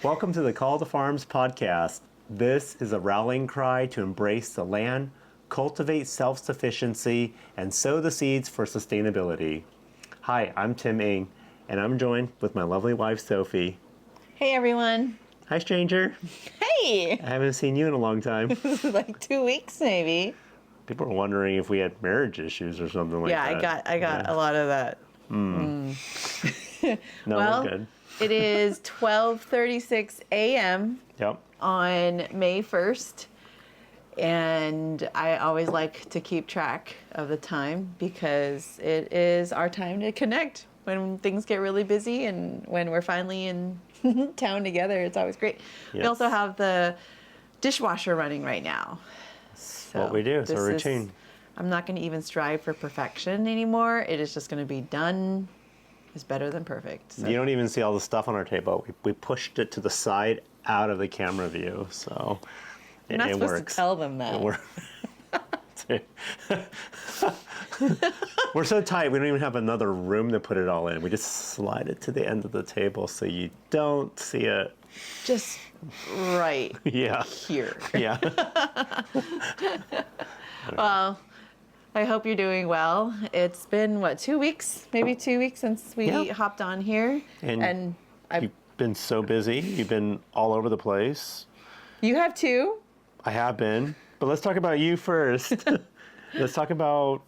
Welcome to the Call to Farms podcast. This is a rallying cry to embrace the land, cultivate self-sufficiency, and sow the seeds for sustainability. Hi, I'm Tim and I'm joined with my lovely wife, Sophie. Hey, everyone. Hi, stranger. Hey! I haven't seen you in a long time. Like 2 weeks, maybe. People are wondering if we had marriage issues or something like that. Yeah, I got a lot of that. No, Well, we're good. It is 12:36 a.m. Yep. on May 1st. And I always like to keep track of the time because it is our time to connect when things get really busy and when we're finally in town together. It's always great. Yes. We also have the dishwasher running right now. So What we do, it's a routine. I'm not going to even strive for perfection anymore. It is just going to be done is better than perfect. So. You don't even see all the stuff on our table. We pushed it to the side out of the camera view, so You're not supposed works. to tell them that. We're so tight, we don't even have another room to put it all in. We just slide it to the end of the table so you don't see it. Just right Yeah. here. Yeah. Well, I hope you're doing well. It's been, 2 weeks? Maybe 2 weeks since we hopped on here. And I've, you've been so busy. You've been all over the place. You have too? I have been. But let's talk about you first. Let's talk about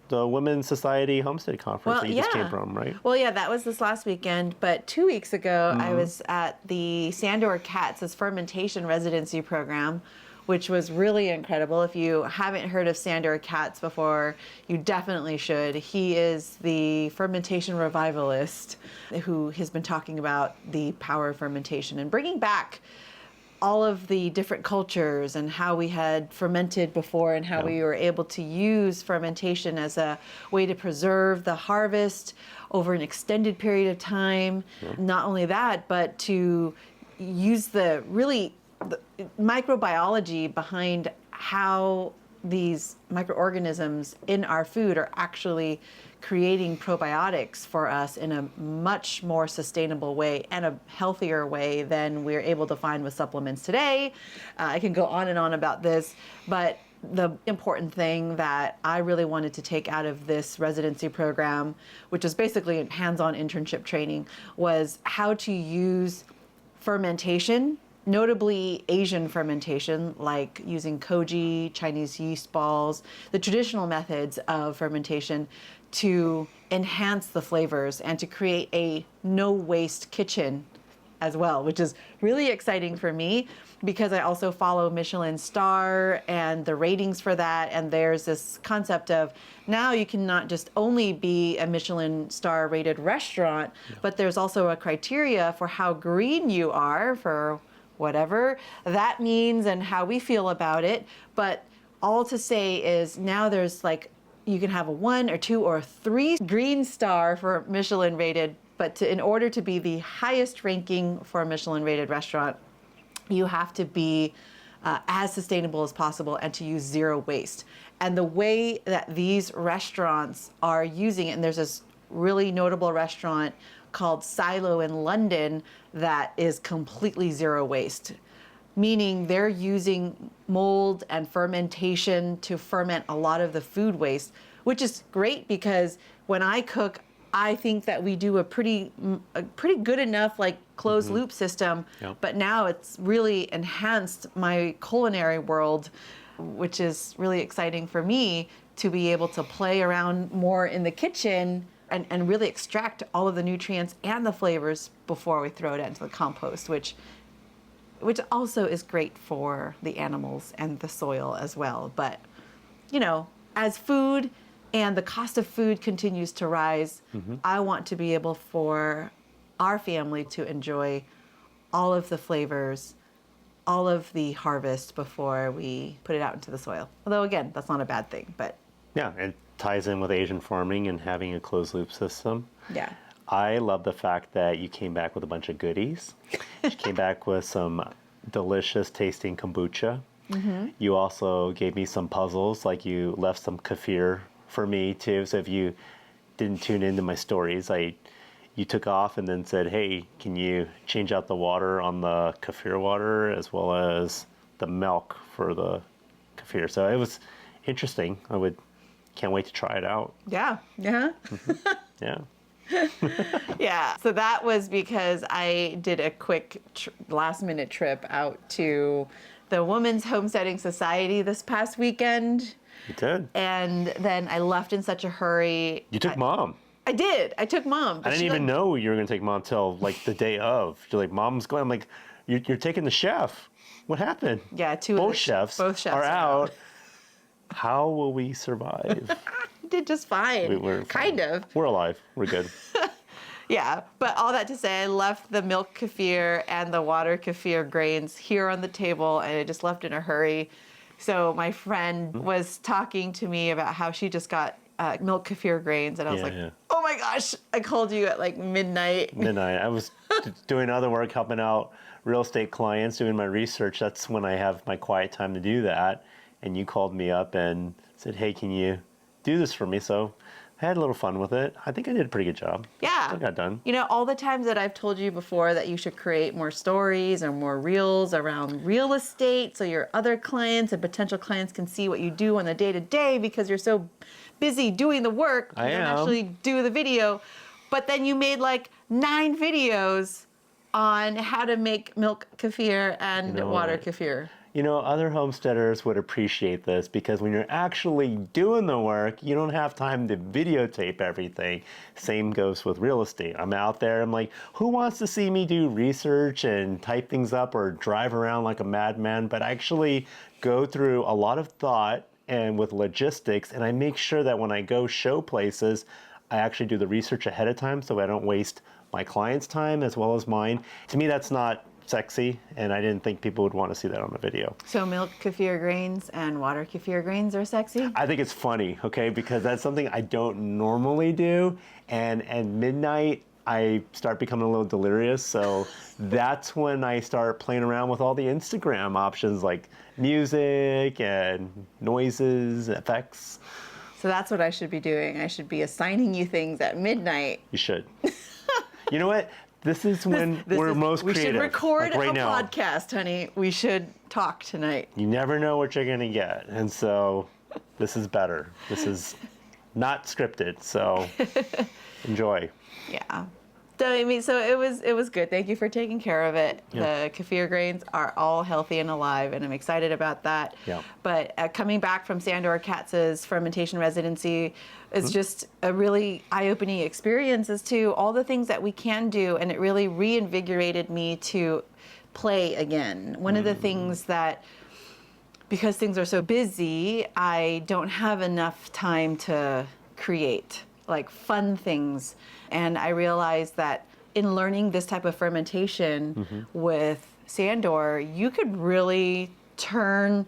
the Women's Society Homestead Conference that you just came from, right? Well, yeah, that was this last weekend. But 2 weeks ago, I was at the Sandor Katz's fermentation residency program, which was really incredible. If you haven't heard of Sandor Katz before, you definitely should. He is the fermentation revivalist who has been talking about the power of fermentation and bringing back all of the different cultures and how we had fermented before and how we were able to use fermentation as a way to preserve the harvest over an extended period of time. Not only that, but to use the microbiology behind how these microorganisms in our food are actually creating probiotics for us in a much more sustainable way and a healthier way than we're able to find with supplements today. I can go on and on about this, but the important thing that I really wanted to take out of this residency program, which is basically a hands-on internship training, was how to use fermentation, notably Asian fermentation, like using koji, Chinese yeast balls, the traditional methods of fermentation to enhance the flavors and to create a no-waste kitchen as well, which is really exciting for me because I also follow Michelin star and the ratings for that. And there's this concept of now you can not just only be a Michelin star rated restaurant, but there's also a criteria for how green you are for whatever that means and how we feel about it. But all to say is now there's you can have a 1 or 2 or 3 green star for Michelin rated, but in order to be the highest ranking for a Michelin rated restaurant, you have to be as sustainable as possible and to use zero waste. And the way that these restaurants are using it, and there's this really notable restaurant called Silo in London that is completely zero waste, meaning they're using mold and fermentation to ferment a lot of the food waste, which is great because when I cook, I think that we do a pretty good enough closed loop system, but now it's really enhanced my culinary world, which is really exciting for me to be able to play around more in the kitchen and really extract all of the nutrients and the flavors before we throw it into the compost, which also is great for the animals and the soil as well. But, as food and the cost of food continues to rise, I want to be able for our family to enjoy all of the flavors, all of the harvest before we put it out into the soil. Although, again, that's not a bad thing, but... Yeah, it ties in with Asian farming and having a closed loop system. Yeah. I love the fact that you came back with a bunch of goodies. You came back with some delicious tasting kombucha. You also gave me some puzzles, like you left some kefir for me too. So if you didn't tune into my stories, I you took off and then said, hey, can you change out the water on the kefir water as well as the milk for the kefir? So it was interesting. Can't wait to try it out. Yeah. Yeah. Yeah. Yeah. So that was because I did a quick last minute trip out to the Women's Homesteading Society this past weekend. You did. And then I left in such a hurry. You took Mom. I did. I took Mom. I didn't even know you were going to take Mom till like the day of. You're like, Mom's going. I'm like, you're taking the chef. What happened? Yeah, both chefs are out. How will we survive? Did just fine. We're kind fine. of. We're alive. We're good. Yeah, but all that to say, I left the milk kefir and the water kefir grains here on the table, and I just left in a hurry. So my friend was talking to me about how she just got milk kefir grains, and I was oh my gosh, I called you at like midnight. I was doing other work, helping out real estate clients, doing my research. That's when I have my quiet time to do that. And you called me up and said, hey, can you do this for me? So I had a little fun with it. I think I did a pretty good job. Yeah. I got done. You know, all the times that I've told you before that you should create more stories or more reels around real estate so your other clients and potential clients can see what you do on the day-to-day because you're so busy doing the work. You don't actually do the video. But then you made like 9 videos on how to make milk kefir and water kefir. You know, other homesteaders would appreciate this because when you're actually doing the work, you don't have time to videotape everything. Same goes with real estate. I'm out there, I'm like, who wants to see me do research and type things up or drive around like a madman? But I actually go through a lot of thought and with logistics, and I make sure that when I go show places, I actually do the research ahead of time so I don't waste my clients' time as well as mine. To me, that's not sexy, and I didn't think people would want to see that on the video. So milk kefir grains and water kefir grains are sexy? I think it's funny, okay, because that's something I don't normally do, and at midnight I start becoming a little delirious, so that's when I start playing around with all the Instagram options like music and noises, effects. So that's what I should be doing. I should be assigning you things at midnight. You should. You know what? This is when we're most creative. We should record like right a now. podcast, honey. We should talk tonight. You never know what you're going to get. And so this is better. This is not scripted. So enjoy. Yeah. So, I mean, so it was good. Thank you for taking care of it. Yeah. The kefir grains are all healthy and alive, and I'm excited about that. Yeah. But coming back from Sandor Katz's fermentation residency is just a really eye-opening experience as to all the things that we can do, and it really reinvigorated me to play again. One of the things that, because things are so busy, I don't have enough time to create like fun things. And I realized that in learning this type of fermentation with Sandor, you could really turn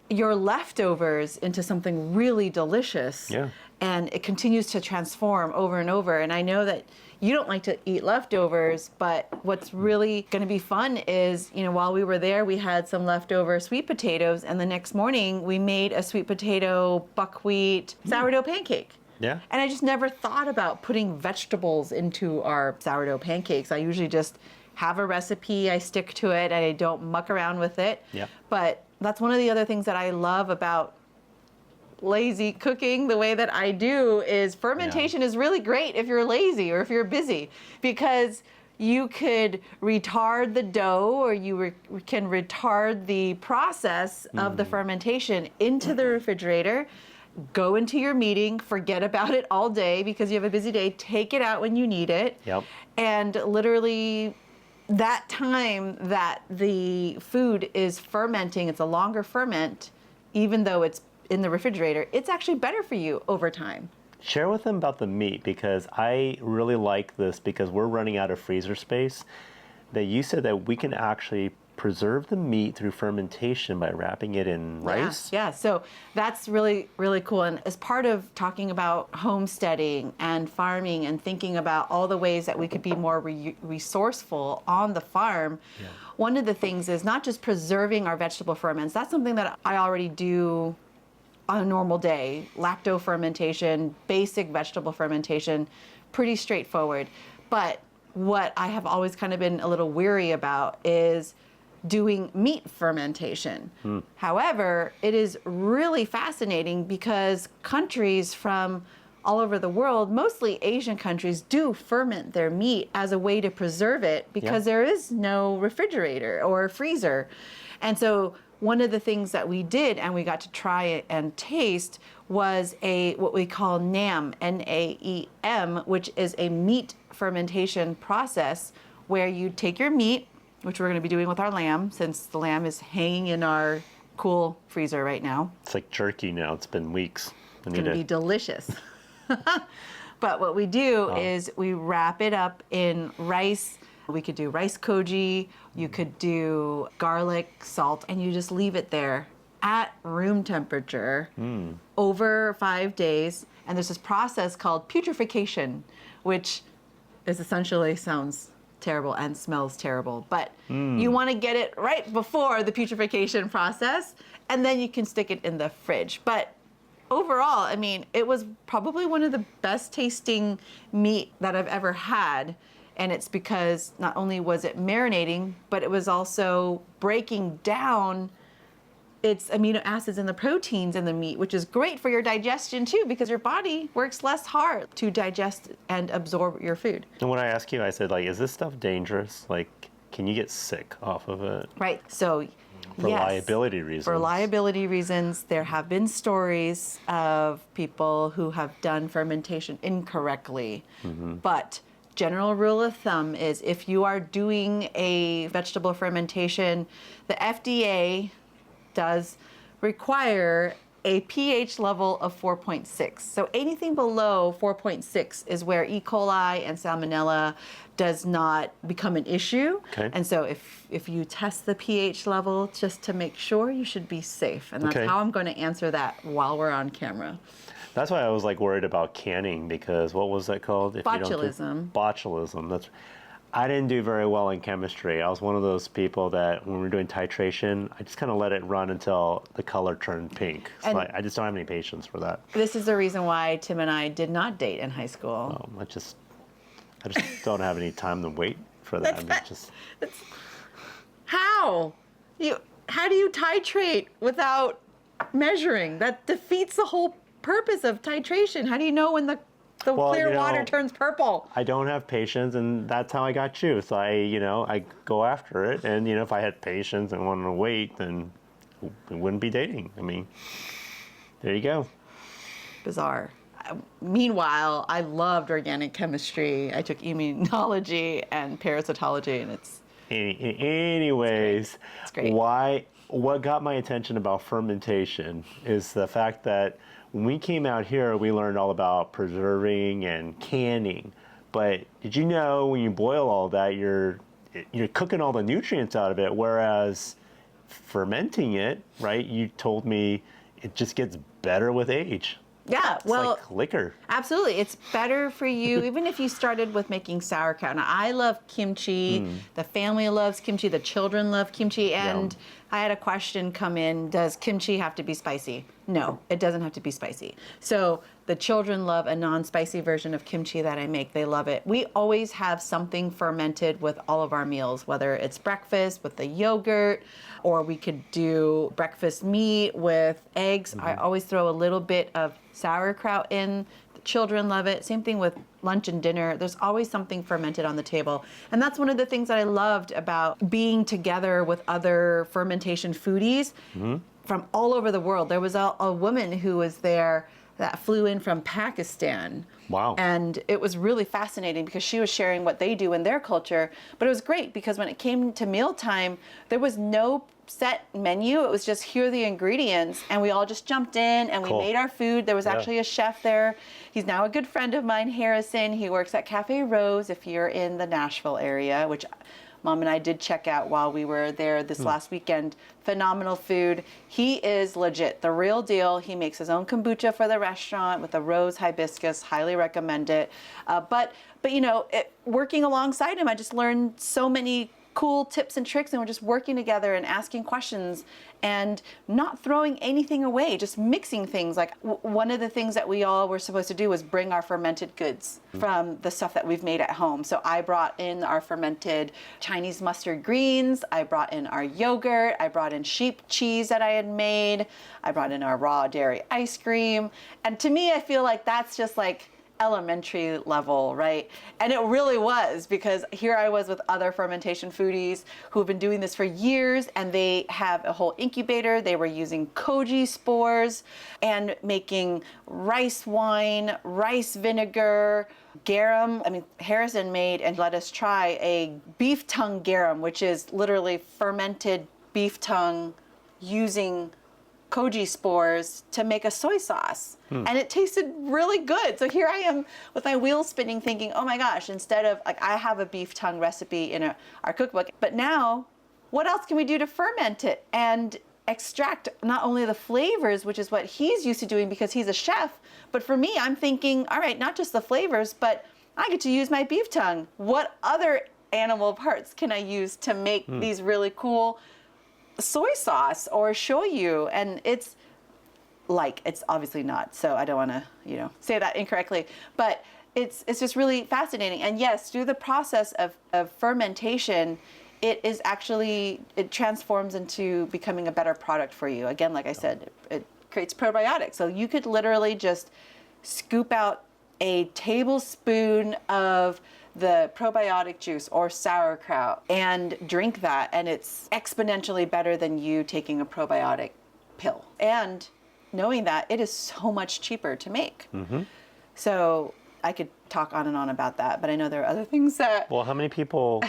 your leftovers into something really delicious. Yeah. And it continues to transform over and over. And I know that you don't like to eat leftovers, but what's really going to be fun is, you know, while we were there, we had some leftover sweet potatoes, and the next morning we made a sweet potato buckwheat sourdough pancake. Yeah. And I just never thought about putting vegetables into our sourdough pancakes. I usually just have a recipe, I stick to it, and I don't muck around with it. Yeah. But that's one of the other things that I love about lazy cooking the way that I do is fermentation is really great if you're lazy or if you're busy, because you could retard the dough, or you can retard the process of the fermentation into the refrigerator. Go into your meeting, forget about it all day because you have a busy day, take it out when you need it. Yep. And literally that time that the food is fermenting, it's a longer ferment, even though it's in the refrigerator, it's actually better for you over time. Share with them about the meat, because I really like this because we're running out of freezer space. That you said that we can actually preserve the meat through fermentation by wrapping it in rice. Yeah, so that's really, really cool. And as part of talking about homesteading and farming and thinking about all the ways that we could be more resourceful on the farm, one of the things is not just preserving our vegetable ferments. That's something that I already do on a normal day. Lacto fermentation, basic vegetable fermentation, pretty straightforward. But what I have always kind of been a little weary about is doing meat fermentation. However, it is really fascinating because countries from all over the world, mostly Asian countries, do ferment their meat as a way to preserve it because there is no refrigerator or freezer. And so one of the things that we did and we got to try it and taste was what we call NAM, N-A-E-M, which is a meat fermentation process where you take your meat, which we're going to be doing with our lamb, since the lamb is hanging in our cool freezer right now. It's like jerky now. It's been weeks. It's going to be delicious. But what we do is we wrap it up in rice. We could do rice koji. You could do garlic, salt, and you just leave it there at room temperature over 5 days. And there's this process called putrefaction, which is essentially sounds terrible and smells terrible, but you want to get it right before the putrefaction process, and then you can stick it in the fridge. But overall, I mean, it was probably one of the best tasting meat that I've ever had. And it's because not only was it marinating, but it was also breaking down its amino acids and the proteins in the meat, which is great for your digestion too, because your body works less hard to digest and absorb your food. And when I asked you, I said, like, is this stuff dangerous? Like, can you get sick off of it? Right. So, For yes, liability reasons. For liability reasons, there have been stories of people who have done fermentation incorrectly. But general rule of thumb is if you are doing a vegetable fermentation, the FDA does require a pH level of 4.6. So anything below 4.6 is where E. coli and Salmonella does not become an issue. Okay. And so if you test the pH level just to make sure, you should be safe. And that's how I'm going to answer that while we're on camera. That's why I was like worried about canning, because what was that called? Botulism. Botulism. I didn't do very well in chemistry. I was one of those people that when we were doing titration, I just kind of let it run until the color turned pink. So I just don't have any patience for that. This is the reason why Tim and I did not date in high school. I just don't have any time to wait for that. How do you titrate without measuring? That defeats the whole purpose of titration. How do you know when the clear water turns purple? I don't have patience, and that's how I got you. So I go after it, and if I had patience and wanted to wait, then we wouldn't be dating. I mean, there you go. Bizarre. Meanwhile, I loved organic chemistry. I took immunology and parasitology, and it's anyways. It's great. What got my attention about fermentation is the fact that when we came out here, we learned all about preserving and canning. But did you know when you boil all that, you're cooking all the nutrients out of it, whereas fermenting it, right, you told me it just gets better with age. Yeah, It's like liquor. Absolutely. It's better for you, even if you started with making sauerkraut. Now, I love kimchi. The family loves kimchi. The children love kimchi. And I had a question come in, does kimchi have to be spicy? No, it doesn't have to be spicy. So the children love a non-spicy version of kimchi that I make. They love it. We always have something fermented with all of our meals, whether it's breakfast with the yogurt, or we could do breakfast meat with eggs. I always throw a little bit of sauerkraut in. The children love it. Same thing with lunch and dinner. There's always something fermented on the table. And that's one of the things that I loved about being together with other fermentation foodies from all over the world. There was a woman who was there that flew in from Pakistan. Wow. And it was really fascinating because she was sharing what they do in their culture. But it was great because when it came to mealtime, there was no set menu. It was just, here are the ingredients. And we all just jumped in and we made our food. There was actually a chef there. He's now a good friend of mine, Harrison. He works at Cafe Rose if you're in the Nashville area, which Mom and I did check out while we were there this last weekend. Phenomenal food. He is legit, the real deal. He makes his own kombucha for the restaurant with a rose hibiscus. Highly recommend it. But working alongside him, I just learned so many cool tips and tricks, and we're just working together and asking questions and not throwing anything away, just mixing things. Like one of the things that we all were supposed to do was bring our fermented goods from the stuff that we've made at home. So I brought in our fermented Chinese mustard greens, I brought in our yogurt, I brought in sheep cheese that I had made, I brought in our raw dairy ice cream. And to me, I feel like that's just like elementary level, right? And it really was, because here I was with other fermentation foodies who have been doing this for years, and they have a whole incubator. They were using koji spores and making rice wine, rice vinegar, garum. I mean, Harrison made and let us try a beef tongue garum, which is literally fermented beef tongue using koji spores to make a soy sauce. And it tasted really good. So here I am with my wheels spinning thinking, oh my gosh, instead of, like, I have a beef tongue recipe in our cookbook, but now what else can we do to ferment it and extract not only the flavors, which is what he's used to doing because he's a chef, but for me, I'm thinking, all right, not just the flavors, but I get to use my beef tongue. What other animal parts can I use to make these really cool soy sauce or shoyu? And it's obviously not, so I don't want to say that incorrectly, but it's just really fascinating. And yes, through the process of fermentation, it transforms into becoming a better product for you. Again, like I said, it creates probiotics. So you could literally just scoop out a tablespoon of the probiotic juice or sauerkraut and drink that, and it's exponentially better than you taking a probiotic pill. And knowing that it is so much cheaper to make. So I could talk on and on about that, but I know there are other things that... Well, how many people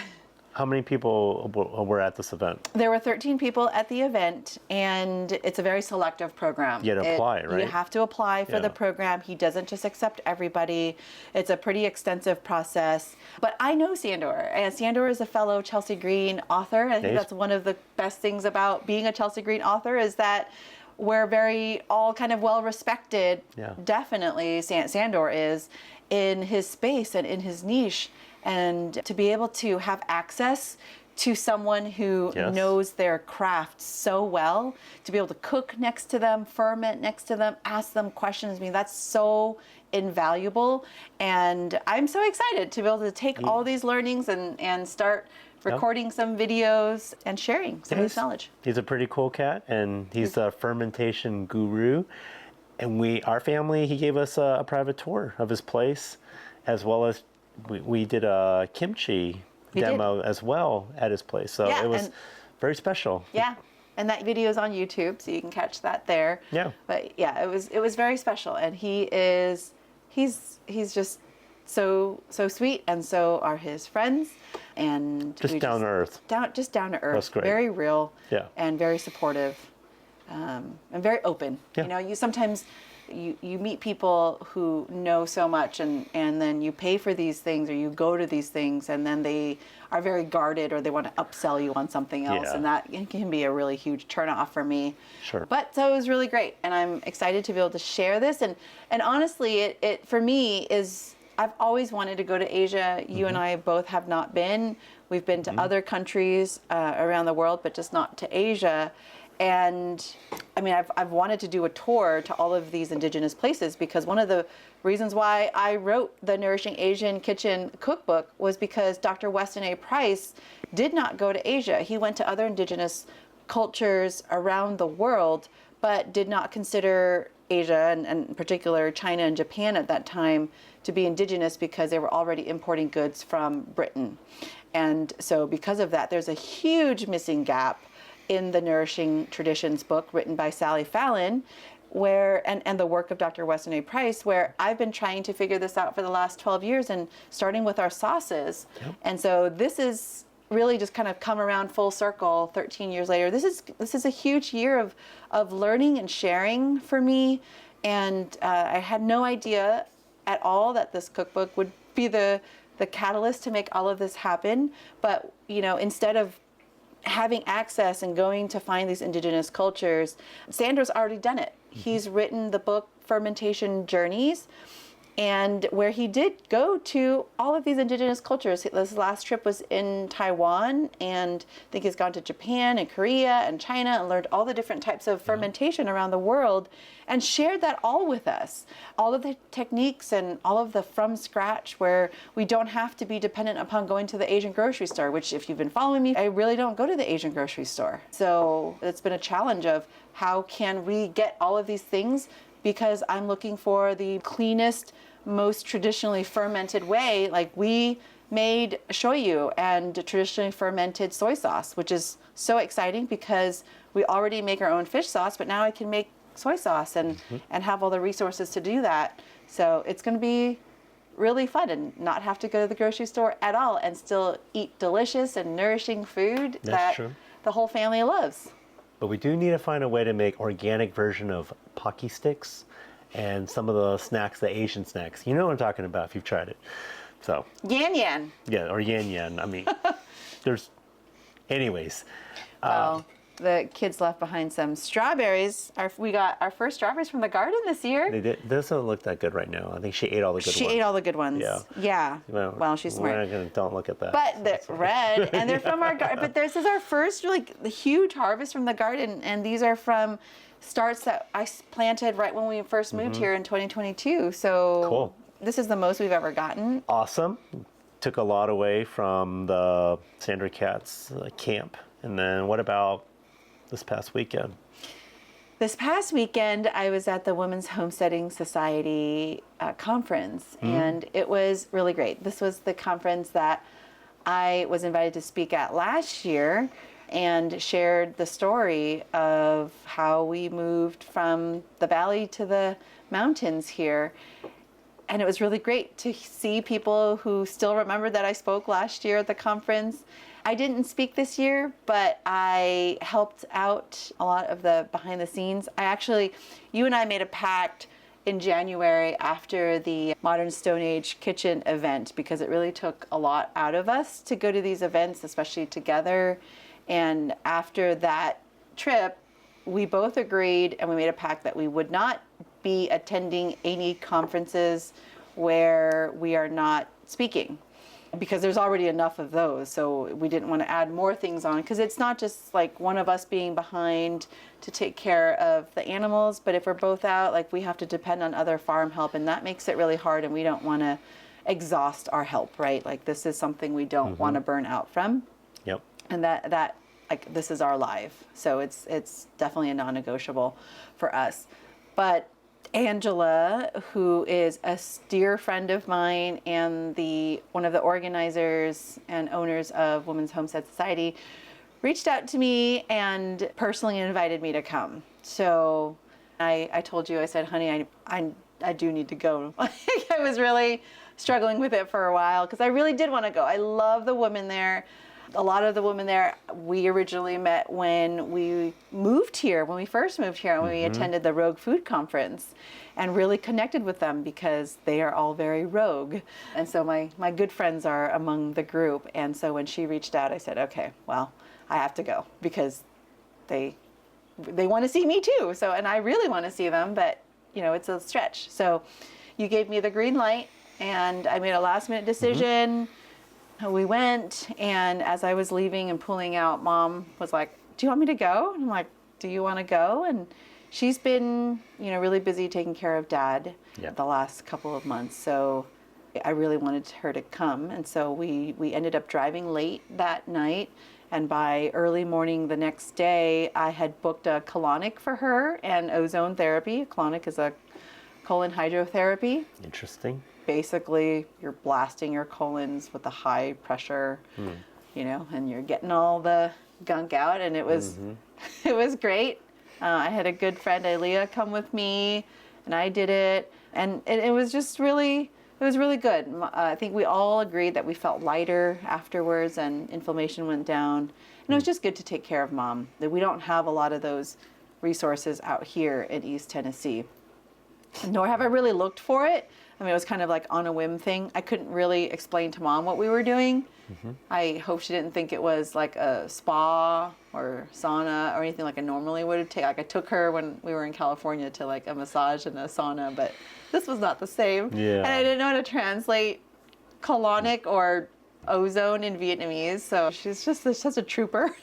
were at this event? There were 13 people at the event, and it's a very selective program. You had to apply, right? You have to apply for the program. He doesn't just accept everybody. It's a pretty extensive process. But I know Sandor, and Sandor is a fellow Chelsea Green author. I think that's one of the best things about being a Chelsea Green author, is that we're very all kind of well respected. Definitely Sandor is in his space and in his niche. And to be able to have access to someone who knows their craft so well, to be able to cook next to them, ferment next to them, ask them questions, I mean, that's so invaluable. And I'm so excited to be able to take all these learnings and start recording some videos and sharing some of this knowledge. He's a pretty cool cat, and he's a fermentation guru. And our family, he gave us a private tour of his place, as well as we did a kimchi demo as well at his place. So it was very special. Yeah. And that video is on YouTube, so you can catch that there. Yeah. But yeah, it was very special. And he's just so sweet, and so are his friends. And just down to earth. Just down to earth. That's great. Very real. Yeah. And very supportive. And very open. Yeah. You sometimes you meet people who know so much, and then you pay for these things, or you go to these things, and then they are very guarded, or they want to upsell you on something else, and that can be a really huge turnoff for me. Sure. But so it was really great, and I'm excited to be able to share this. And honestly, it for me is, I've always wanted to go to Asia. You and I both have not been. We've been to other countries around the world, but just not to Asia. And I mean, I've wanted to do a tour to all of these indigenous places, because one of the reasons why I wrote the Nourishing Asian Kitchen cookbook was because Dr. Weston A. Price did not go to Asia. He went to other indigenous cultures around the world, but did not consider Asia, and in particular China and Japan at that time, to be indigenous, because they were already importing goods from Britain. And so because of that, there's a huge missing gap in the Nourishing Traditions book, written by Sally Fallon, and the work of Dr. Weston A. Price, where I've been trying to figure this out for the last 12 years, and starting with our sauces. And so this is really just kind of come around full circle 13 years later. This is a huge year of learning and sharing for me. And I had no idea at all that this cookbook would be the catalyst to make all of this happen. But, instead of having access and going to find these indigenous cultures, Sandor's already done it. He's written the book Fermentation Journeys, and where he did go to all of these indigenous cultures. This last trip was in Taiwan, and I think he's gone to Japan and Korea and China and learned all the different types of fermentation around the world and shared that all with us. All of the techniques and all of the from scratch, where we don't have to be dependent upon going to the Asian grocery store, which if you've been following me, I really don't go to the Asian grocery store. So it's been a challenge of how can we get all of these things, because I'm looking for the cleanest, most traditionally fermented way. Like, we made shoyu and traditionally fermented soy sauce, which is so exciting because we already make our own fish sauce, but now I can make soy sauce and have all the resources to do that. So it's going to be really fun and not have to go to the grocery store at all and still eat delicious and nourishing food that the whole family loves. But we do need to find a way to make organic version of Pocky sticks and some of the snacks, the Asian snacks. You know what I'm talking about if you've tried it. So Yan yan. Yeah, or yan yan. I mean, anyways. Well, the kids left behind some strawberries. We got our first strawberries from the garden this year. They did. This doesn't look that good right now. I think she ate all the good ones. She ate all the good ones. Yeah. Well, she's smart. Don't look at that. But they're red, and they're from our garden. But this is our first, the huge harvest from the garden, and these are from starts that I planted right when we first moved here in 2022. So cool. This is the most we've ever gotten. Awesome. Took a lot away from the Sandra Cat's camp. And then what about this past weekend? This past weekend, I was at the Women's Homesteading Society conference, and it was really great. This was the conference that I was invited to speak at last year, and shared the story of how we moved from the valley to the mountains here. And it was really great to see people who still remembered that I spoke last year at the conference. I didn't speak this year, but I helped out a lot of the behind the scenes. You and I made a pact in January after the Modern Stone Age Kitchen event, because it really took a lot out of us to go to these events, especially together. And after that trip, we both agreed and we made a pact that we would not be attending any conferences where we are not speaking, because there's already enough of those. So we didn't want to add more things on, because it's not just like one of us being behind to take care of the animals, but if we're both out, we have to depend on other farm help, and that makes it really hard, and we don't want to exhaust our help, right? This is something we don't want to burn out from. Yep. And this is our life. So it's definitely a non-negotiable for us. But Angela, who is a dear friend of mine and one of the organizers and owners of Women's Homestead Society, reached out to me and personally invited me to come. So I told you, I said, honey, I do need to go. I was really struggling with it for a while, because I really did want to go. I love the women there. A lot of the women there, we originally met when we moved here, when we first moved here, and we attended the Rogue Food Conference, and really connected with them because they are all very rogue. And so my good friends are among the group. And so when she reached out, I said, okay, well, I have to go, because they want to see me too. So, and I really want to see them, but it's a stretch. So you gave me the green light, and I made a last minute decision. We went, and as I was leaving and pulling out, Mom was like, do you want me to go? And I'm like, do you want to go? And she's been, really busy taking care of Dad the last couple of months. So I really wanted her to come. And so we ended up driving late that night. And by early morning the next day, I had booked a colonic for her and ozone therapy. Colonic is a colon hydrotherapy. Interesting. Basically, you're blasting your colons with a high pressure, and you're getting all the gunk out, and it was it was great. I had a good friend, Aaliyah, come with me, and I did it, and it was just really good. I think we all agreed that we felt lighter afterwards, and inflammation went down, and it was just good to take care of Mom. That we don't have a lot of those resources out here in East Tennessee. nor have I really looked for it. I mean, it was kind of like on a whim thing. I couldn't really explain to Mom what we were doing. I hope she didn't think it was like a spa or sauna or anything like I normally would take. Like I took her when we were in California to like a massage and a sauna, but this was not the same. Yeah. And I didn't know how to translate colonic or ozone in Vietnamese, so she's just such a trooper.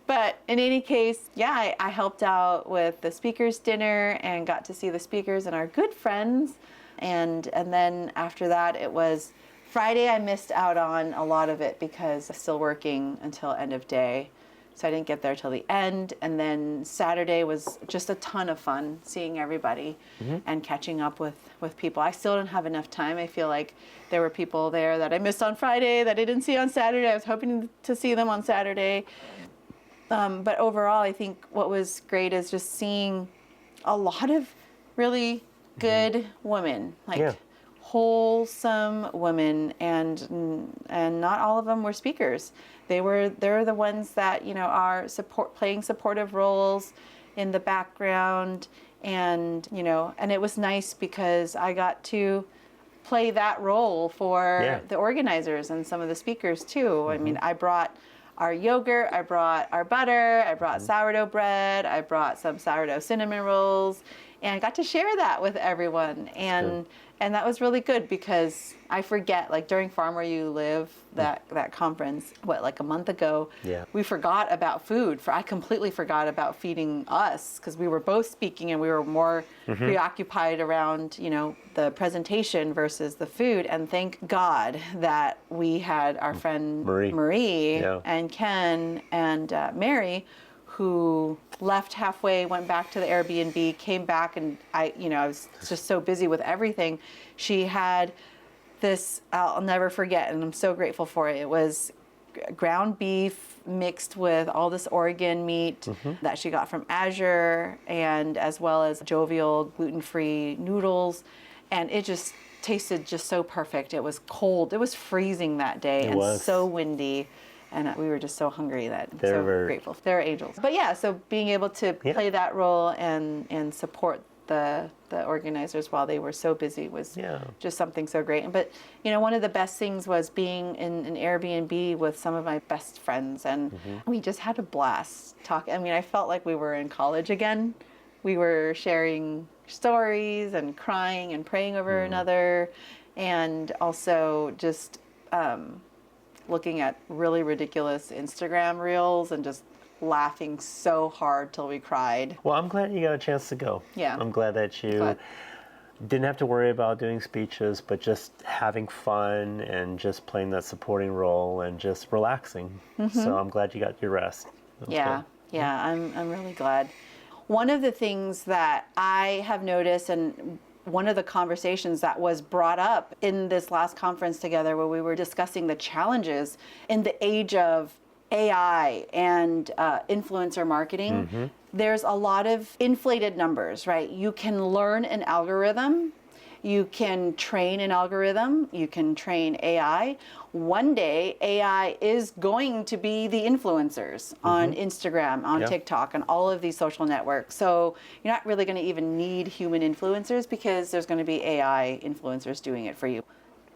But in any case, yeah, I helped out with the speakers dinner and got to see the speakers and our good friends. And then after that, it was Friday. I missed out on a lot of it because I'm still working until end of day. So I didn't get there till the end. And then Saturday was just a ton of fun seeing everybody and catching up with people. I still don't have enough time. I feel like there were people there that I missed on Friday that I didn't see on Saturday. I was hoping to see them on Saturday. But overall, I think what was great is just seeing a lot of really good women, like wholesome women, and not all of them were speakers. They're the ones that are playing supportive roles in the background, and and it was nice because I got to play that role for the organizers and some of the speakers too. I mean, I brought our yogurt, I brought our butter, I brought sourdough bread, I brought some sourdough cinnamon rolls, and I got to share that with everyone. And that was really good because I forget, like during Farm Where You Live, that conference, like a month ago, we forgot about food. I completely forgot about feeding us because we were both speaking and we were more preoccupied around, the presentation versus the food. And thank God that we had our friend Marie and Ken and Mary, who left halfway, went back to the Airbnb, came back, and I was just so busy with everything. She had this, I'll never forget, and I'm so grateful for it. It was ground beef mixed with all this Oregon meat that she got from Azure, and as well as jovial gluten-free noodles, and it just tasted just so perfect. It was cold. It was freezing that day and so windy. And we were just so hungry grateful. They're angels. But yeah, so being able to play that role and support the organizers while they were so busy was just something so great. But one of the best things was being in an Airbnb with some of my best friends, and we just had a blast talking. I mean, I felt like we were in college again. We were sharing stories and crying and praying over another, and also just looking at really ridiculous Instagram reels and just laughing so hard till we cried. Well, I'm glad you got a chance to go. Yeah. I'm glad that you didn't have to worry about doing speeches, but just having fun and just playing that supporting role and just relaxing. So I'm glad you got your rest. Yeah, I'm really glad. One of the things that I have noticed, and one of the conversations that was brought up in this last conference together where we were discussing the challenges in the age of AI and influencer marketing, there's a lot of inflated numbers, right? You can learn an algorithm, you can train an algorithm, you can train AI. One day, AI is going to be the influencers on Instagram, on TikTok, and all of these social networks. So you're not really going to even need human influencers because there's going to be AI influencers doing it for you.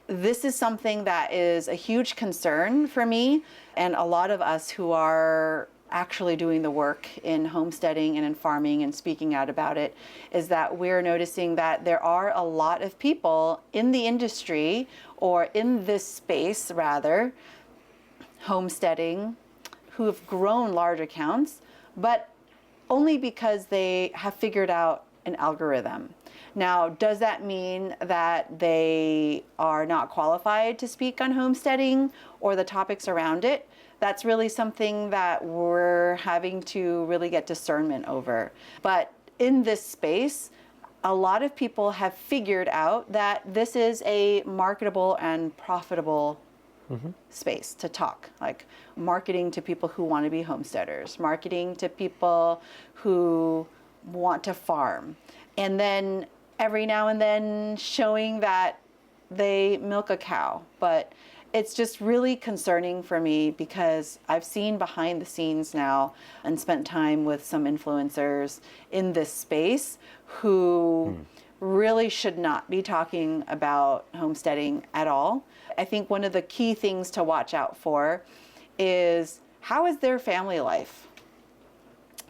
This is something that is a huge concern for me and a lot of us who are actually doing the work in homesteading and in farming and speaking out about it, is that we're noticing that there are a lot of people in the industry, or in this space rather, homesteading, who have grown large accounts, but only because they have figured out an algorithm. Now, does that mean that they are not qualified to speak on homesteading or the topics around it? That's really something that we're having to really get discernment over. But in this space, a lot of people have figured out that this is a marketable and profitable space to talk, like marketing to people who want to be homesteaders, marketing to people who want to farm, and then every now and then showing that they milk a cow. But it's just really concerning for me because I've seen behind the scenes now and spent time with some influencers in this space who really should not be talking about homesteading at all. I think one of the key things to watch out for is, how is their family life?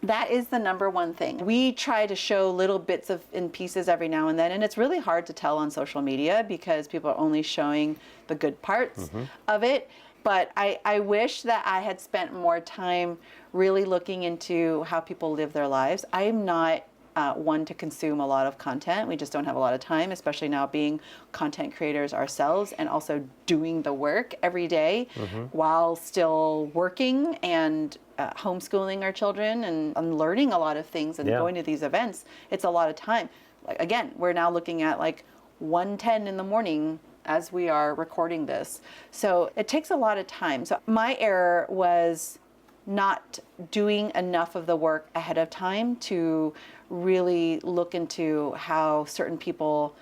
That is the number one thing. We try to show little bits of in pieces every now and then, and it's really hard to tell on social media because people are only showing the good parts of it. But I wish that I had spent more time really looking into how people live their lives. I'm not one to consume a lot of content. We just don't have a lot of time, especially now being content creators ourselves and also doing the work every day while still working and homeschooling our children and learning a lot of things and going to these events. It's a lot of time. Like, again, we're now looking at like 1:10 in the morning as we are recording this. So it takes a lot of time. So my error was not doing enough of the work ahead of time to really look into how certain people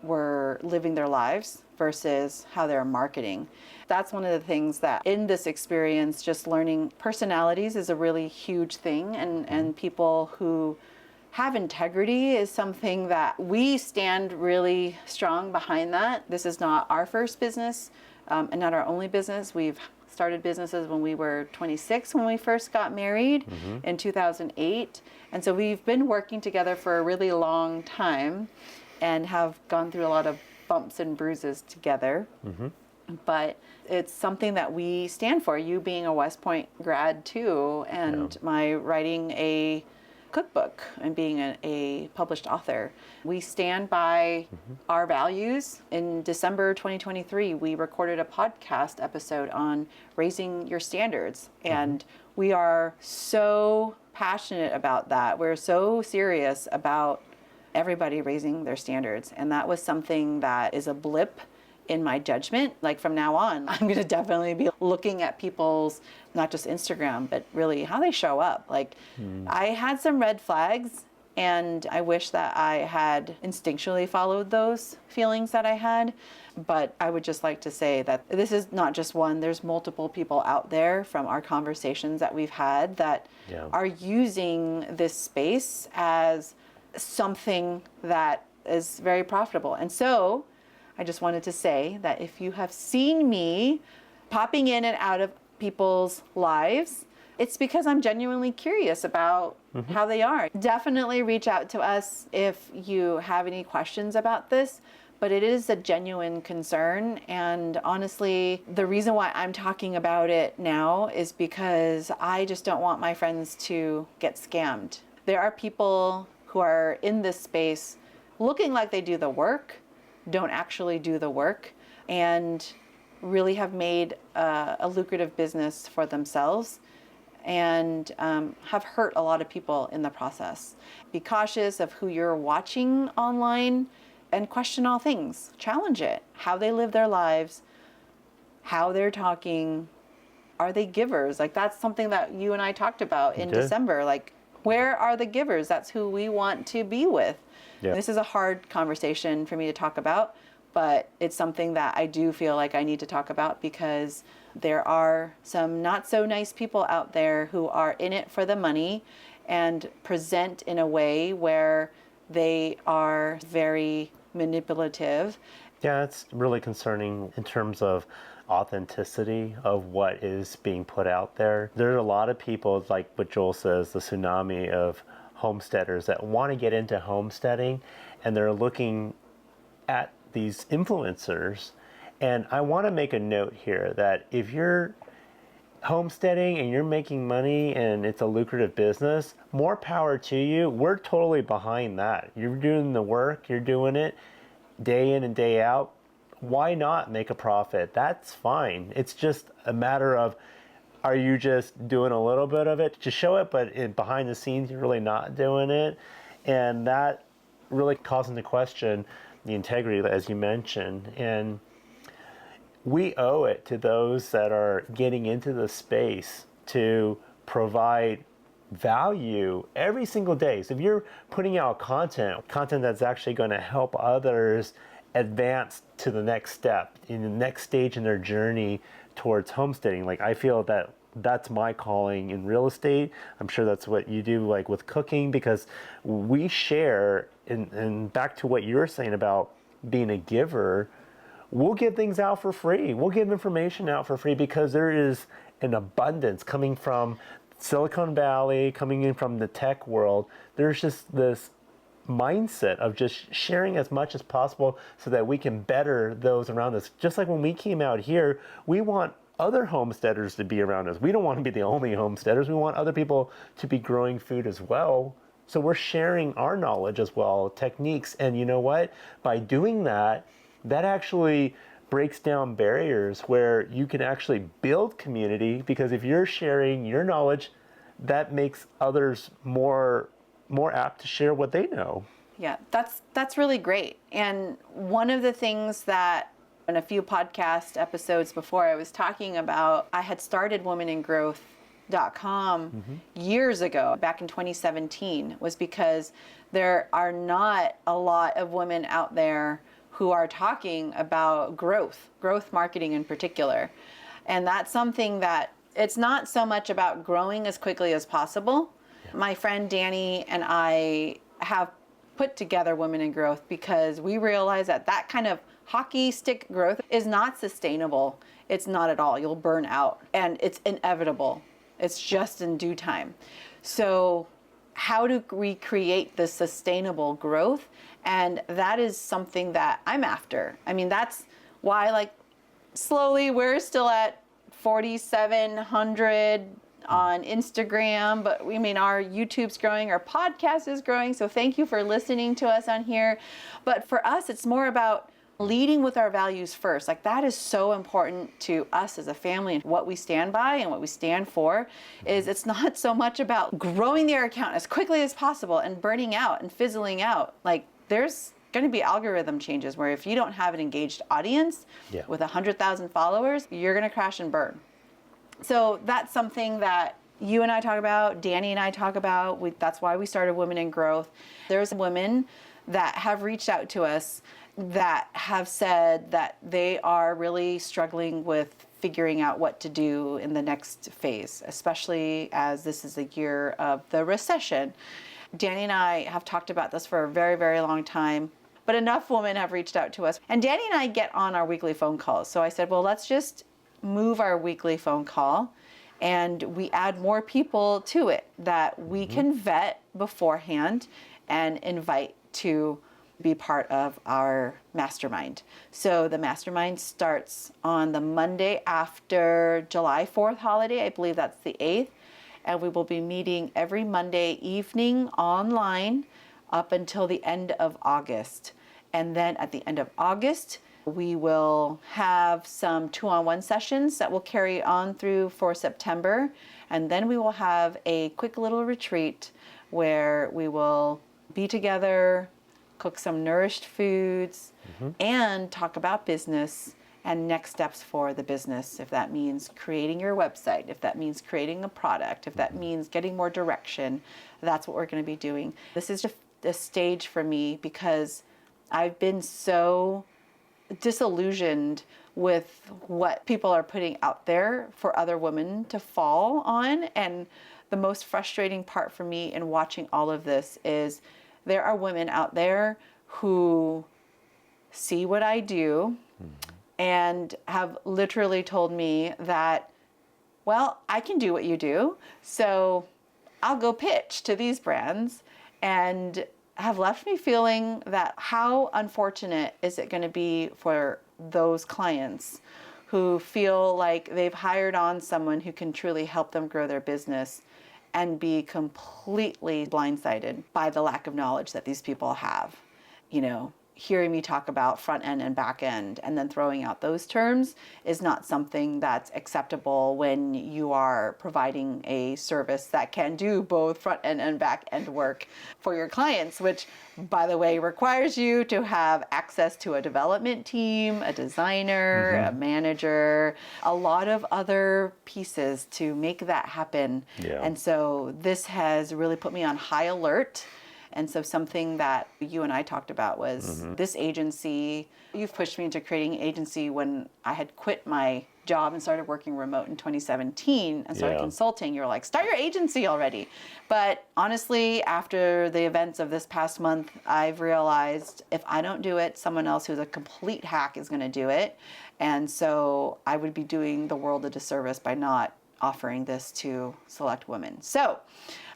were living their lives versus how they're marketing. That's one of the things that in this experience, just learning personalities is a really huge thing, and people who have integrity is something that we stand really strong behind. That this is not our first business and not our only business. We've started businesses when we were 26 when we first got married in 2008. And so we've been working together for a really long time and have gone through a lot of bumps and bruises together. But it's something that we stand for, you being a West Point grad too, and my writing a cookbook and being a published author. We stand by our values. In December 2023, we recorded a podcast episode on raising your standards. And we are so passionate about that. We're so serious about everybody raising their standards. And that was something that is a blip in my judgment. Like from now on, I'm going to definitely be looking at people's, not just Instagram, but really how they show up. Like I had some red flags, and I wish that I had instinctually followed those feelings that I had. But I would just like to say that this is not just one, there's multiple people out there from our conversations that we've had that are using this space as something that is very profitable. And so I just wanted to say that if you have seen me popping in and out of people's lives, it's because I'm genuinely curious about how they are. Definitely reach out to us if you have any questions about this, but it is a genuine concern. And honestly, the reason why I'm talking about it now is because I just don't want my friends to get scammed. There are people who are in this space looking like they do the work, don't actually do the work, and really have made a lucrative business for themselves and have hurt a lot of people in the process. Be cautious of who you're watching online and question all things. Challenge it. How they live their lives, how they're talking. Are they givers? Like that's something that you and I talked about in December. Like, where are the givers? That's who we want to be with. Yeah. This is a hard conversation for me to talk about, but it's something that I do feel like I need to talk about because there are some not so nice people out there who are in it for the money and present in a way where they are very manipulative. Yeah, it's really concerning in terms of authenticity of what is being put out there. There are a lot of people, like what Joel says, the tsunami of homesteaders that want to get into homesteading, and they're looking at these influencers. And I want to make a note here that if you're homesteading and you're making money and it's a lucrative business, more power to you. We're totally behind that. You're doing the work, you're doing it day in and day out. Why not make a profit? That's fine. It's just a matter of, are you just doing a little bit of it to show it, but behind the scenes, you're really not doing it? And that really calls into question the integrity, as you mentioned. And we owe it to those that are getting into the space to provide value every single day. So if you're putting out content that's actually going to help others advance to the next step, in the next stage in their journey towards homesteading. Like, I feel that that's my calling in real estate. I'm sure that's what you do, like with cooking, because we share, and back to what you were saying about being a giver, we'll give things out for free. We'll give information out for free because there is an abundance coming from Silicon Valley, coming in from the tech world. There's just this mindset of just sharing as much as possible so that we can better those around us. Just like when we came out here, we want other homesteaders to be around us. We don't want to be the only homesteaders. We want other people to be growing food as well. So we're sharing our knowledge as well, techniques. And you know what? By doing that, that actually breaks down barriers where you can actually build community, because if you're sharing your knowledge, that makes others more apt to share what they know. Yeah, that's really great. And one of the things that in a few podcast episodes before I was talking about, I had started womeningrowth.com years ago, back in 2017, was because there are not a lot of women out there who are talking about growth marketing in particular. And that's something that it's not so much about growing as quickly as possible. My friend Danny and I have put together Women in Growth because we realize that that kind of hockey stick growth is not sustainable. It's not at all. You'll burn out, and it's inevitable. It's just in due time. So how do we create this sustainable growth? And that is something that I'm after. I mean, that's why, like, slowly we're still at 4,700 on Instagram, but I mean, our YouTube's growing, our podcast is growing. So thank you for listening to us on here. But for us, it's more about leading with our values first. Like, that is so important to us as a family, and what we stand by and what we stand for is it's not so much about growing their account as quickly as possible and burning out and fizzling out. Like, there's going to be algorithm changes where if you don't have an engaged audience with 100,000 followers, you're going to crash and burn. So that's something that you and I talk about, Danny and I talk about. That's why we started Women in Growth. There's women that have reached out to us that have said that they are really struggling with figuring out what to do in the next phase, especially as this is a year of the recession. Danny and I have talked about this for a very, very long time, but enough women have reached out to us. And Danny and I get on our weekly phone calls. So I said, well, let's just move our weekly phone call and we add more people to it that we can vet beforehand and invite to be part of our mastermind. So the mastermind starts on the Monday after July 4th holiday. I believe that's the 8th. And we will be meeting every Monday evening online up until the end of August. And then at the end of August, we will have some 2-on-1 sessions that will carry on through for September. And then we will have a quick little retreat where we will be together, cook some nourished foods, and talk about business and next steps for the business. If that means creating your website, if that means creating a product, if that means getting more direction, that's what we're going to be doing. This is just a stage for me because I've been so disillusioned with what people are putting out there for other women to fall on. And the most frustrating part for me in watching all of this is there are women out there who see what I do and have literally told me that, well, I can do what you do, so I'll go pitch to these brands, and have left me feeling that how unfortunate is it going to be for those clients who feel like they've hired on someone who can truly help them grow their business and be completely blindsided by the lack of knowledge that these people have. You know, hearing me talk about front end and back end and then throwing out those terms is not something that's acceptable when you are providing a service that can do both front end and back end work for your clients, which, by the way, requires you to have access to a development team, a designer, a manager, a lot of other pieces to make that happen. And so this has really put me on high alert. And so something that you and I talked about was this agency. You've pushed me into creating an agency when I had quit my job and started working remote in 2017 and started consulting. You're like, start your agency already. But honestly, after the events of this past month, I've realized if I don't do it, someone else who's a complete hack is going to do it. And so I would be doing the world a disservice by not offering this to select women. So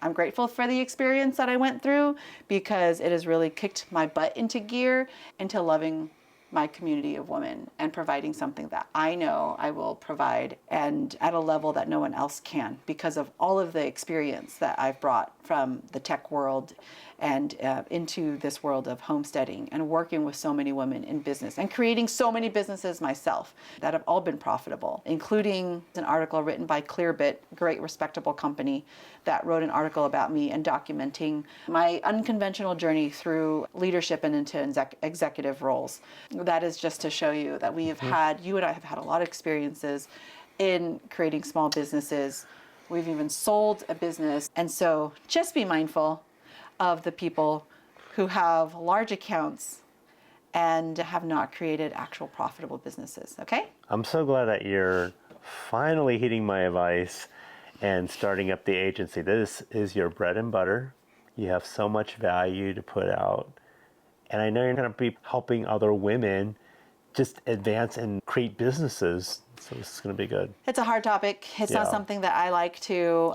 I'm grateful for the experience that I went through because it has really kicked my butt into gear into loving my community of women and providing something that I know I will provide and at a level that no one else can because of all of the experience that I've brought from the tech world and into this world of homesteading and working with so many women in business and creating so many businesses myself that have all been profitable, including an article written by Clearbit, a great respectable company that wrote an article about me and documenting my unconventional journey through leadership and into executive roles. That is just to show you that we have had, you and I have had a lot of experiences in creating small businesses. We've even sold a business. And so just be mindful of the people who have large accounts and have not created actual profitable businesses, okay? I'm so glad that you're finally heeding my advice and starting up the agency. This is your bread and butter. You have so much value to put out. And I know you're going to be helping other women just advance and create businesses. So this is going to be good. It's a hard topic. It's not something that I like to...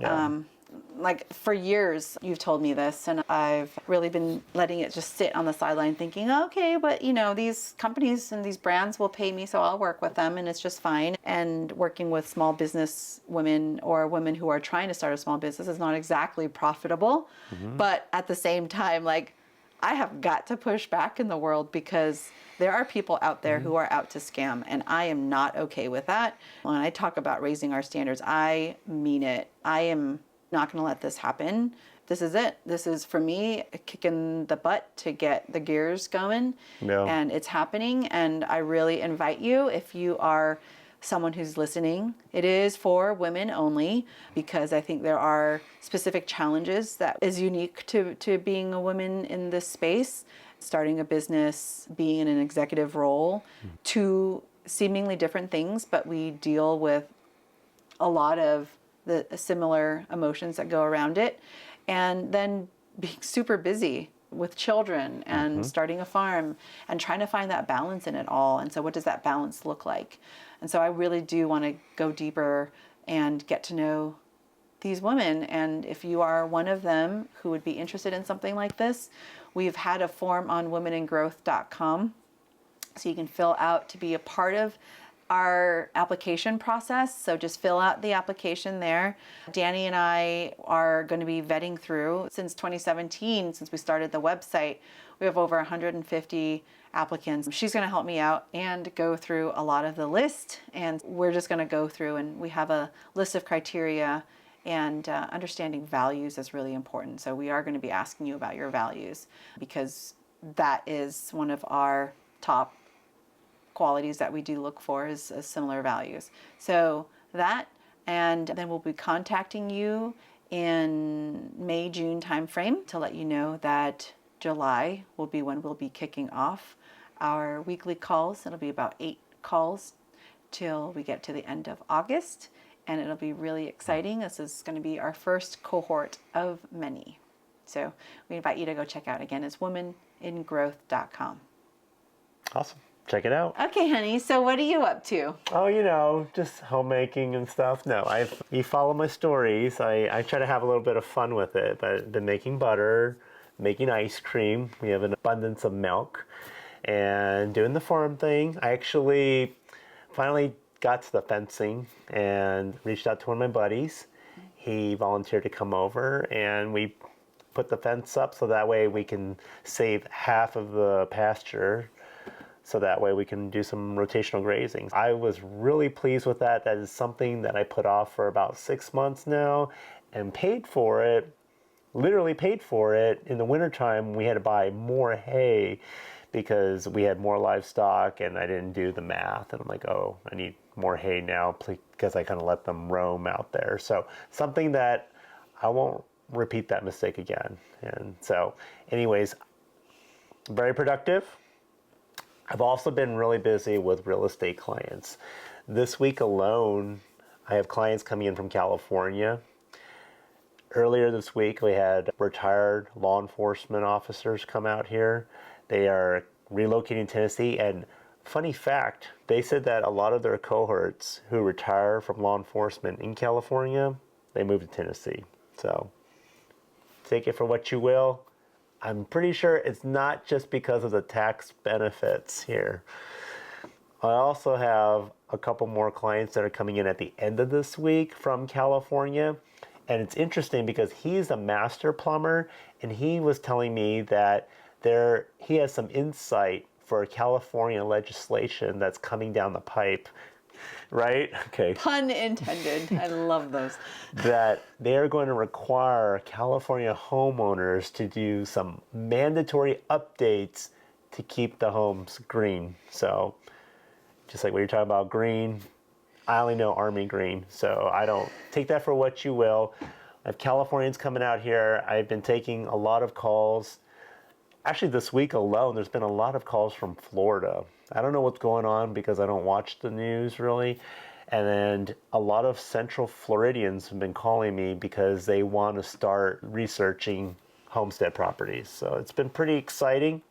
like for years, you've told me this, and I've really been letting it just sit on the sideline thinking, okay, but you know, these companies and these brands will pay me, so I'll work with them and it's just fine. And working with small business women or women who are trying to start a small business is not exactly profitable. But at the same time, like, I have got to push back in the world because there are people out there who are out to scam, and I am not okay with that. When I talk about raising our standards, I mean it. I am not going to let this happen. This is it. This is, for me, a kick in the butt to get the gears going. And it's happening. And I really invite you, if you are someone who's listening, it is for women only, because I think there are specific challenges that is unique to being a woman in this space, starting a business, being in an executive role, two seemingly different things, but we deal with a lot of the similar emotions that go around it. And then being super busy with children and starting a farm and trying to find that balance in it all. And so what does that balance look like? And so I really do want to go deeper and get to know these women. And if you are one of them who would be interested in something like this, we've had a form on womeningrowth.com. So you can fill out to be a part of our application process. So just fill out the application there. Danny and I are going to be vetting through. Since 2017, since we started the website, we have over 150 applicants. She's going to help me out and go through a lot of the list. And we're just going to go through, and we have a list of criteria, and understanding values is really important. So we are going to be asking you about your values, because that is one of our top qualities that we do look for is similar values. So that, and then we'll be contacting you in May, June timeframe to let you know that July will be when we'll be kicking off our weekly calls. It'll be about 8 calls till we get to the end of August, and it'll be really exciting. This is going to be our first cohort of many. So we invite you to go check out. Again, it's womeningrowth.com. Awesome. Check it out. Okay, honey. So what are you up to? Oh, you know, just homemaking and stuff. No, you follow my stories. I try to have a little bit of fun with it. But I've been making butter, making ice cream. We have an abundance of milk, and doing the farm thing. I actually finally got to the fencing and reached out to one of my buddies. He volunteered to come over, and we put the fence up so that way we can save half of the pasture. So that way we can do some rotational grazing. I was really pleased with that. That is something that I put off for about 6 months now, and paid for it, literally paid for it. In the wintertime, we had to buy more hay because we had more livestock, and I didn't do the math. And I'm like, oh, I need more hay now because I kind of let them roam out there. So something that I won't repeat that mistake again. And so, anyways, very productive. I've also been really busy with real estate clients. This week alone, I have clients coming in from California. Earlier this week, we had retired law enforcement officers come out here. They are relocating to Tennessee, and funny fact, they said that a lot of their cohorts who retire from law enforcement in California, they move to Tennessee. So take it for what you will. I'm pretty sure it's not just because of the tax benefits here. I also have a couple more clients that are coming in at the end of this week from California. And it's interesting because he's a master plumber, and he was telling me that he has some insight for California legislation that's coming down the pipe, right? Okay. Pun intended. I love those. That they are going to require California homeowners to do some mandatory updates to keep the homes green. So just like what you're talking about green, I only know Army green, so I don't take that for what you will. I have Californians coming out here. I've been taking a lot of calls. Actually, this week alone, there's been a lot of calls from Florida. I don't know what's going on because I don't watch the news really. And a lot of Central Floridians have been calling me because they want to start researching homestead properties. So it's been pretty exciting.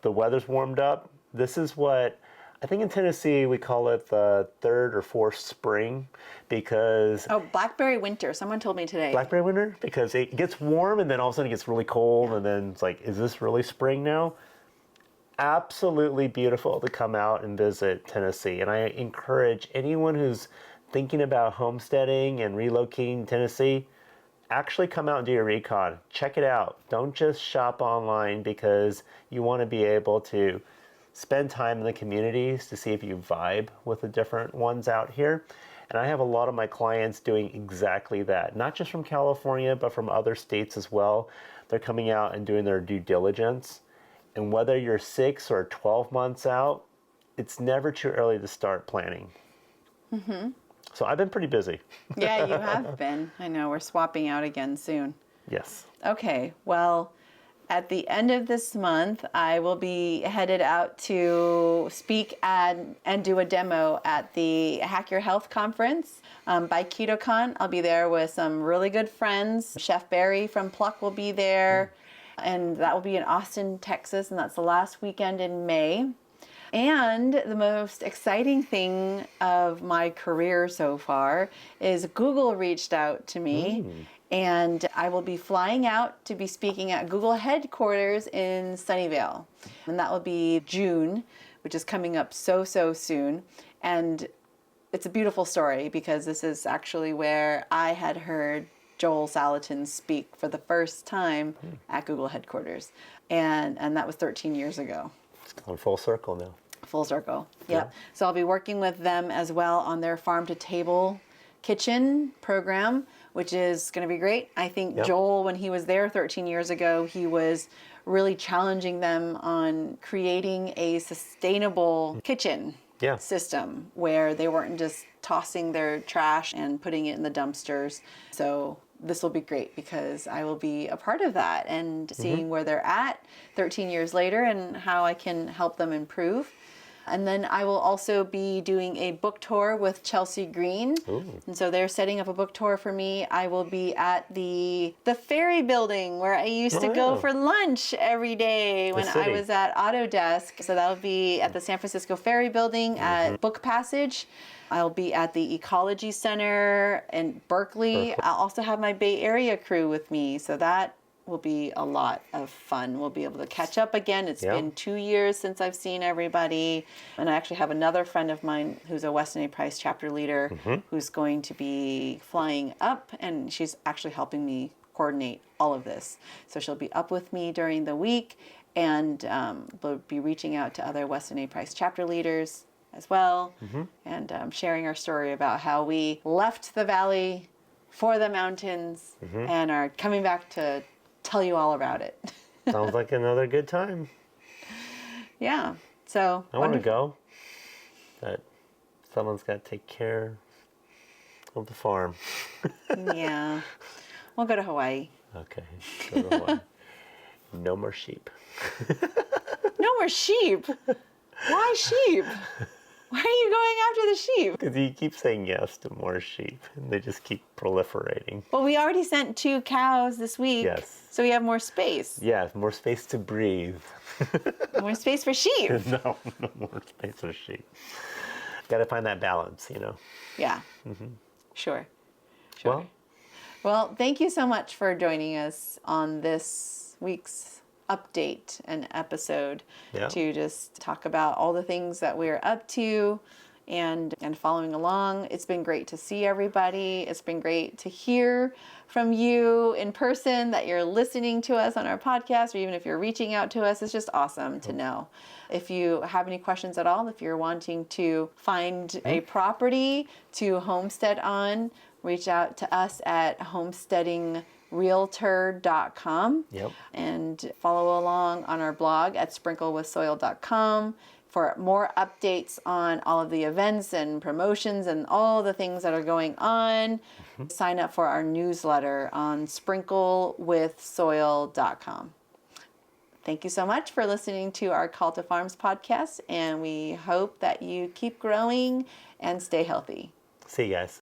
The weather's warmed up. This is what I think in Tennessee we call it the third or fourth spring because... Oh, blackberry winter. Someone told me today. Blackberry winter? Because it gets warm and then all of a sudden it gets really cold and then it's like, is this really spring now? Absolutely beautiful to come out and visit Tennessee. And I encourage anyone who's thinking about homesteading and relocating to Tennessee, actually come out and do your recon. Check it out. Don't just shop online because you want to be able to spend time in the communities to see if you vibe with the different ones out here. And I have a lot of my clients doing exactly that, not just from California, but from other states as well. They're coming out and doing their due diligence. And whether you're 6 or 12 months out, it's never too early to start planning. Mm-hmm. So I've been pretty busy. Yeah, you have been. I know, we're swapping out again soon. Yes. Okay, well, at the end of this month, I will be headed out to speak and do a demo at the Hack Your Health conference by KetoCon. I'll be there with some really good friends. Chef Barry from Pluck will be there, and that will be in Austin, Texas, and that's the last weekend in May. And the most exciting thing of my career so far is Google reached out to me. And I will be flying out to be speaking at Google headquarters in Sunnyvale. And that will be June, which is coming up so soon. And it's a beautiful story because this is actually where I had heard Joel Salatin speak for the first time at Google headquarters. And that was 13 years ago. It's going full circle now. Full circle, yep. Yeah. So I'll be working with them as well on their farm to table kitchen program, which is going to be great. I think Joel, when he was there 13 years ago, he was really challenging them on creating a sustainable kitchen system where they weren't just tossing their trash and putting it in the dumpsters. So this will be great because I will be a part of that and seeing where they're at 13 years later and how I can help them improve. And then I will also be doing a book tour with Chelsea Green. Ooh. And so they're setting up a book tour for me. I will be at the Ferry Building where I used to go for lunch every day when I was at Autodesk. So that'll be at the San Francisco Ferry Building at Book Passage. I'll be at the Ecology Center in Berkeley. Perfect. I'll also have my Bay Area crew with me. So that will be a lot of fun. We'll be able to catch up again. It's been 2 years since I've seen everybody. And I actually have another friend of mine who's a Weston A. Price chapter leader who's going to be flying up, and she's actually helping me coordinate all of this. So she'll be up with me during the week, and we'll be reaching out to other Weston A. Price chapter leaders as well, and sharing our story about how we left the valley for the mountains and are coming back to tell you all about it. Sounds like another good time. Yeah. So I want to go, but someone's got to take care of the farm. Yeah. We'll go to Hawaii. Okay. Go to Hawaii. No more sheep. No more sheep. Why sheep? Why are you going after the sheep? Because you keep saying yes to more sheep, and they just keep proliferating. Well, we already sent 2 cows this week. Yes. So we have more space. Yeah, more space to breathe. More space for sheep. No more space for sheep. Got to find that balance, Yeah. Sure. Well, thank you so much for joining us on this week's update and episode to just talk about all the things that we're up to and following along. It's been great to see everybody. It's been great to hear from you in person, that you're listening to us on our podcast, or even if you're reaching out to us. It's just awesome to know. If you have any questions at all, if you're wanting to find a property to homestead on, reach out to us at homesteadingrealtor.com and follow along on our blog at sprinklewithsoil.com for more updates on all of the events and promotions and all the things that are going on. Sign up for our newsletter on sprinklewithsoil.com. Thank you so much for listening to our Call to Farms podcast, and we hope that you keep growing and stay healthy. See you guys.